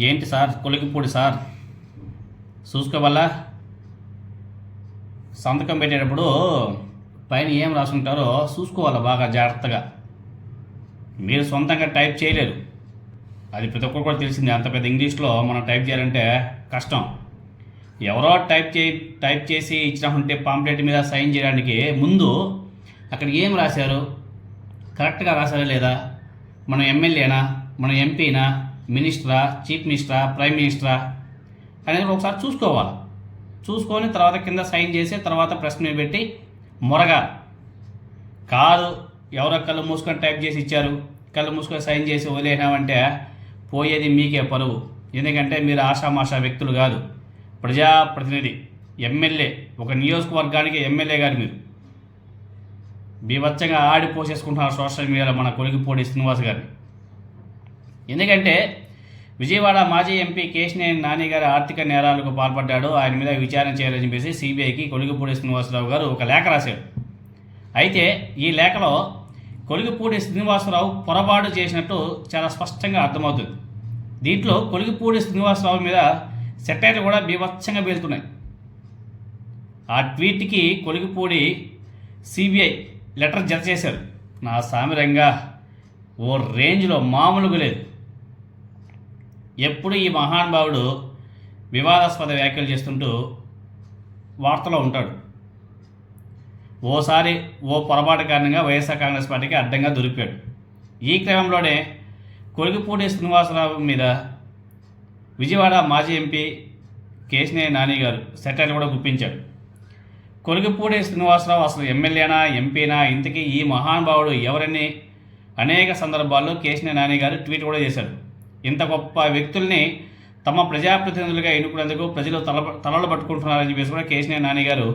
ఏంటి sir Kolikapudi sir చూసుకోవాలా సంతకం పెట్టేటప్పుడు పైన ఏం రాసుంటారో చూసుకోవాలి బాగా జాగ్రత్తగా. మీరు సొంతంగా టైప్ చేయలేరు, అది ప్రతి ఒక్కరు కూడా తెలిసింది. అంత పెద్ద ఇంగ్లీష్లో మనం టైప్ చేయాలంటే కష్టం. ఎవరో టైప్ చేసి ఇచ్చినట్టుంటే పాంప్లెట్ మీద సైన్ చేయడానికి ముందు అక్కడ ఏం రాశారు, కరెక్ట్గా రాశారా లేదా, మనం ఎమ్మెల్యేనా, మనం ఎంపీనా, మినిస్టరా, చీఫ్ మినిస్టరా, ప్రైమ్ మినిస్టరా అనేది ఒకసారి చూసుకోవాలి. చూసుకొని తర్వాత కింద సైన్ చేసి తర్వాత ప్రశ్న పెట్టి మొరగా కాదు. ఎవరో కళ్ళు మూసుకొని టైప్ చేసి ఇచ్చారు, కళ్ళు మూసుకొని సైన్ చేసి వదిలేనామంటే పోయేది మీకే పరువు. ఎందుకంటే మీరు ఆషామాషా వ్యక్తులు కాదు, ప్రజాప్రతినిధి, ఎమ్మెల్యే, ఒక నియోజకవర్గానికి ఎమ్మెల్యే గారు. మీరు బీభత్సంగా ఆడిపోసేసుకుంటున్నారు సోషల్ మీడియాలో మన కొలికిపూడి శ్రీనివాస్ గారిని. ఎందుకంటే విజయవాడ మాజీ ఎంపీ కేశినేని నాని గారి ఆర్థిక నేరాలకు పాల్పడ్డాడు, ఆయన మీద విచారణ చేయాలని చెప్పేసి సిబిఐకి కొలికిపూడి శ్రీనివాసరావు గారు ఒక లేఖ రాశాడు. అయితే ఈ లేఖలో కొలికిపూడి శ్రీనివాసరావు పొరపాటు చేసినట్టు చాలా స్పష్టంగా అర్థమవుతుంది. దీంట్లో కొలికిపూడి శ్రీనివాసరావు మీద సెటైర్లు కూడా బీభత్సంగా పేలుతున్నాయి. ఆ ట్వీట్కి కొలికిపూడి సిబిఐ లెటర్ జత చేశారు. నా సామిరంగా ఓ రేంజ్లో మామూలుగా లేదు. ఎప్పుడు ఈ మహానుభావుడు వివాదాస్పద వ్యాఖ్యలు చేస్తుంటూ వార్తలో ఉంటాడు. ఓసారి ఓ పొరపాటు కారణంగా వైఎస్ఆర్ కాంగ్రెస్ పార్టీకి అడ్డంగా దొరికాడు. ఈ క్రమంలోనే కొలికిపూడి శ్రీనివాసరావు మీద విజయవాడ మాజీ ఎంపీ కేశినేని నాని గారు సెటైర్లు కూడా గుప్పించాడు. కొలికిపూడి శ్రీనివాసరావు అసలు ఎమ్మెల్యేనా, ఎంపీనా, ఇంతకీ ఈ మహానుభావుడు ఎవరని అనేక సందర్భాల్లో కేశినేని నాని గారు ట్వీట్ కూడా చేశారు. ఇంత గొప్ప వ్యక్తుల్ని తమ ప్రజాప్రతినిధులుగా ఎన్నుకునేందుకు ప్రజలు తలలు పట్టుకుంటున్నారని చెప్పేసి కూడా కేశినేని నాని గారు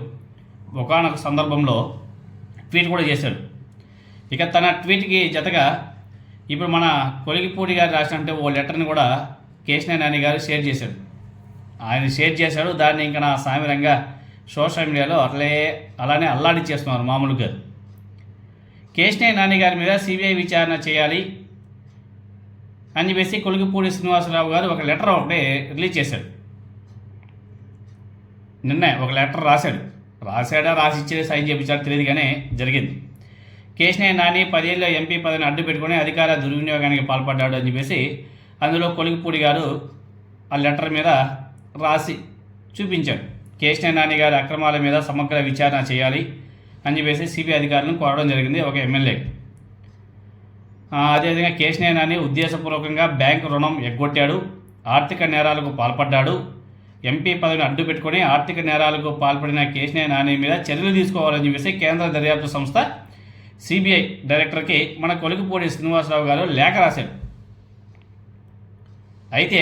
ఒకానొక సందర్భంలో ట్వీట్ కూడా చేశాడు. ఇక తన ట్వీట్కి జతగా ఇప్పుడు మన కొలికిపూడి గారు రాసినట్టు ఓ లెటర్ని కూడా కేశినేని నాని గారు షేర్ చేశాడు. ఆయన షేర్ చేశాడు. దాన్ని ఇంకా నా సామిరంగా సోషల్ మీడియాలో అలానే అల్లాడిచ్చేస్తున్నారు మామూలుగా. కేశినేని నాని గారి మీద సిబిఐ విచారణ చేయాలి అని చెప్పేసి కొలికిపూడి శ్రీనివాసరావు గారు ఒక లెటర్ ఒకటి రిలీజ్ చేశాడు. నిన్నే ఒక లెటర్ రాశాడా రాసి ఇచ్చేది సైన్ చేయించాడు తెలియదు, కానీ జరిగింది. కేశినేని నాని 10 ఏళ్ళ ఎంపీ పదవిని అడ్డు పెట్టుకుని అధికార దుర్వినియోగానికి పాల్పడ్డాడు అని చెప్పేసి అందులో కొలికిపూడి గారు ఆ లెటర్ మీద రాసి చూపించాడు. కేశినేని నాని గారి అక్రమాల మీద సమగ్ర విచారణ చేయాలి అని చెప్పేసి సిబిఐ అధికారులను కోరడం జరిగింది ఒక ఎమ్మెల్యే. అదేవిధంగా కేశినేని నాని ఉద్దేశపూర్వకంగా బ్యాంకు రుణం ఎగ్గొట్టాడు, ఆర్థిక నేరాలకు పాల్పడ్డాడు, ఎంపీ పదవిని అడ్డు పెట్టుకుని ఆర్థిక నేరాలకు పాల్పడిన కేశినేని నాని మీద చర్యలు తీసుకోవాలని చెప్పేసి కేంద్ర దర్యాప్తు సంస్థ సిబిఐ డైరెక్టర్కి మన కొలికిపూడి శ్రీనివాసరావు గారు లేఖ రాశాడు. అయితే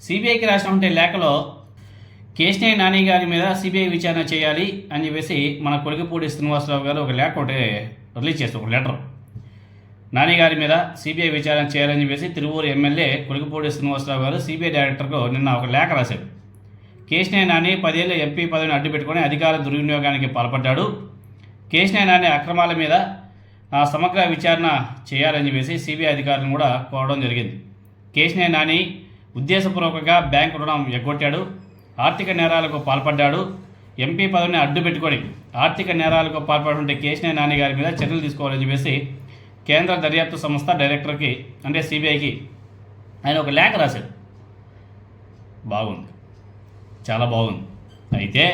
సిబిఐకి రాసినటువంటి లేఖలో కేశినేని నాని గారి మీద సిబిఐ విచారణ చేయాలి అని చెప్పేసి మన కొలికిపూడి శ్రీనివాసరావు గారు ఒక లేఖ ఒకటి రిలీజ్ చేస్తారు, ఒక లెటర్. నాని గారి మీద సిబిఐ విచారణ చేయాలని చెప్పేసి తిరువూరు ఎమ్మెల్యే కొలికిపూడి శ్రీనివాసరావు గారు సిబిఐ డైరెక్టర్కు నిన్న ఒక లేఖ రాశాడు. కేశినేని నాని 10 ఏళ్ళ ఎంపీ పదవిని అడ్డు పెట్టుకుని అధికార దుర్వినియోగానికి పాల్పడ్డాడు, కేశినేని నాని అక్రమాల మీద సమగ్ర విచారణ చేయాలని చెప్పేసి సిబిఐ అధికారులను కూడా కోరడం జరిగింది. కేశినేని నాని ఉద్దేశపూర్వకంగా బ్యాంకు రుణం ఎగ్గొట్టాడు, ఆర్థిక నేరాలకు పాల్పడ్డాడు, ఎంపీ పదవిని అడ్డు పెట్టుకొని ఆర్థిక నేరాలకు పాల్పడుతుంటే కేశినేని నాని గారి మీద చర్యలు తీసుకోవాలని చెప్పేసి కేంద్ర దర్యాప్తు సంస్థ డైరెక్టర్కి అంటే సిబిఐకి ఆయన ఒక లేఖ రాశాడు. బాగుంది, చాలా బాగుంది. అయితే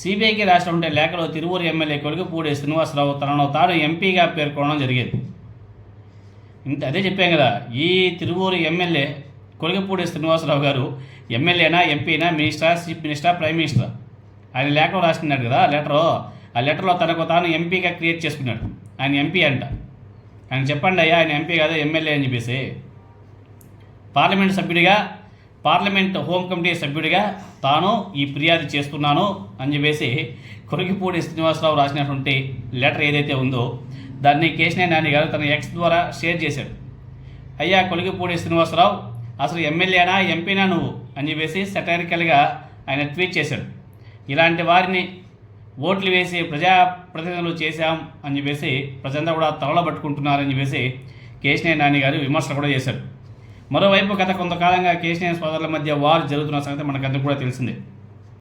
సిబిఐకి రాసినటువంటి లేఖలో తిరువూరు ఎమ్మెల్యే కొలికిపూడి శ్రీనివాసరావు తనను తాను ఎంపీగా పేర్కొనడం జరిగింది. అదే చెప్పాం కదా, ఈ తిరువూరు ఎమ్మెల్యే కొలికిపూడి శ్రీనివాసరావు గారు ఎమ్మెల్యేనా, ఎంపీనా, మినిస్టరా, చీఫ్ మినిస్టరా, ప్రైమ్ మినిస్టరా ఆయన లేఖలో రాసుకున్నాడు కదా ఆ లెటర్లో తనకు తాను ఎంపీగా క్రియేట్ చేసుకున్నాడు. ఆయన ఎంపీ అంట. ఆయన చెప్పండి అయ్యా, ఆయన ఎంపీ కాదు ఎమ్మెల్యే అని చెప్పేసి. పార్లమెంట్ సభ్యుడిగా, పార్లమెంట్ హోమ్ కమిటీ సభ్యుడిగా తాను ఈ ఫిర్యాదు చేస్తున్నాను అని చెప్పేసి కొలికిపూడి శ్రీనివాసరావు రాసినటువంటి లెటర్ ఏదైతే ఉందో దాన్ని కేశినేని నాని గారు తన ఎక్స్ ద్వారా షేర్ చేశాడు. అయ్యా కొలికిపూడి శ్రీనివాసరావు, అసలు ఎమ్మెల్యేనా, ఎంపీనా నువ్వు అని చెప్పేసి సెటైరికల్గా ఆయన ట్వీట్ చేశాడు. ఇలాంటి వారిని ఓట్లు వేసి ప్రజాప్రతినిధులు చేశాం అని చెప్పేసి ప్రజలంతా కూడా తలలో పట్టుకుంటున్నారని చెప్పేసి కేశినేని నాని గారు విమర్శలు కూడా చేశారు. మరోవైపు గత కొంతకాలంగా కేశినేని సోదరుల మధ్య వార్ జరుగుతున్న సంగతి మనకందరికీ కూడా తెలిసిందే.